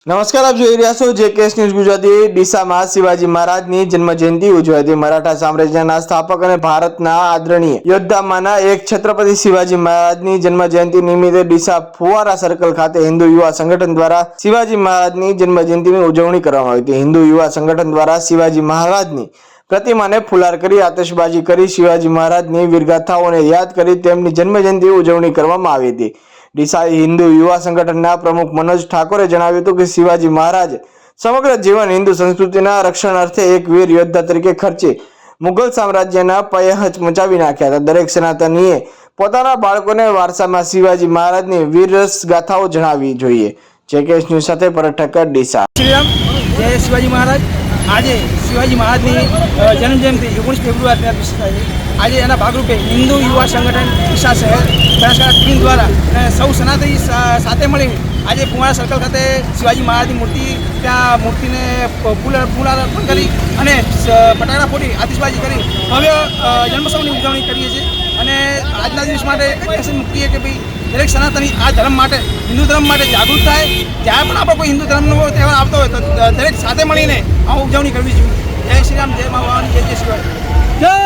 નમસ્કાર, આપ જોઈ રહ્યા છો જેકેએસ ન્યૂઝ ગુજરાતી। ડીસામાં શિવાજી મહારાજની જન્મજયંતિ ઉજવાતી। મરાઠા સામ્રાજ્યના સ્થાપક અને ભારતના આદરણીય યોદ્ધામાંના એક છત્રપતિ શિવાજી મહારાજની જન્મજયંતિ નિમિત્તે ડીસા ફુવારા સર્કલ ખાતે હિન્દુ યુવા સંગઠન દ્વારા શિવાજી મહારાજની જન્મજયંતિની ઉજવણી કરવામાં આવી હતી। હિન્દુ યુવા સંગઠન દ્વારા શિવાજી મહારાજની પ્રતિમાને ફુલાર કરી આતશબાજી કરી શિવાજી મહારાજની વીરગાથાઓને યાદ કરી તેમની જન્મજયંતિ ઉજવણી કરવામાં આવી હતી। ડીસા હિન્દુ યુવા સંગઠનના પ્રમુખ મનોજ ઠાકોરે જણાવ્યું હતું કે શિવાજી મહારાજ સમગ્ર જીવન હિન્દુ સંસ્કૃતિના રક્ષણ અર્થે એક વીર યોદ્ધા તરીકે ખર્ચે મુગલ સામ્રાજ્યના પાયે હચમચાવી નાખ્યા હતા। દરેક સનાતનીએ પોતાના બાળકોને વારસામાં શિવાજી મહારાજની વીરરસ ગાથાઓ જણાવવી જોઈએ। જેકેએસ ન્યૂઝ સાથે ભરત ઠક્કર, ડીસા। જય શિવાજી મહારાજ। આજે શિવાજી મહારાજની જન્મજયંતિ 19 ફેબ્રુઆરીના દિવસે થાય છે। આજે એના ભાગરૂપે હિન્દુ યુવા સંગઠન ડીસા શહેર બનાસકાંઠા ટીમ દ્વારા સૌ સનાતની સાથે મળી આજે ફુવારા સર્કલ ખાતે શિવાજી મહારાજની મૂર્તિ ત્યાં મૂર્તિને ફૂલાર્પણ કરી અને ફટાકડા ફોડી આતિશબાજી કરી ભવ્ય જન્મોત્સવની ઉજવણી કરીએ છીએ। અને આજના દિવસ માટે એક મેસેજ મૂકીએ કે ભાઈ દરેક સનાતની આ ધર્મ માટે હિન્દુ ધર્મ માટે જાગૃત થાય। જ્યારે પણ આપણો કોઈ હિન્દુ ધર્મનો તહેવાર આવતો હોય તો દરેક સાથે મળીને આ ઉજવણી કરવી જોઈએ। જય શ્રી રામ, જય મા ભવાની, જય જય શિવાજી, જય।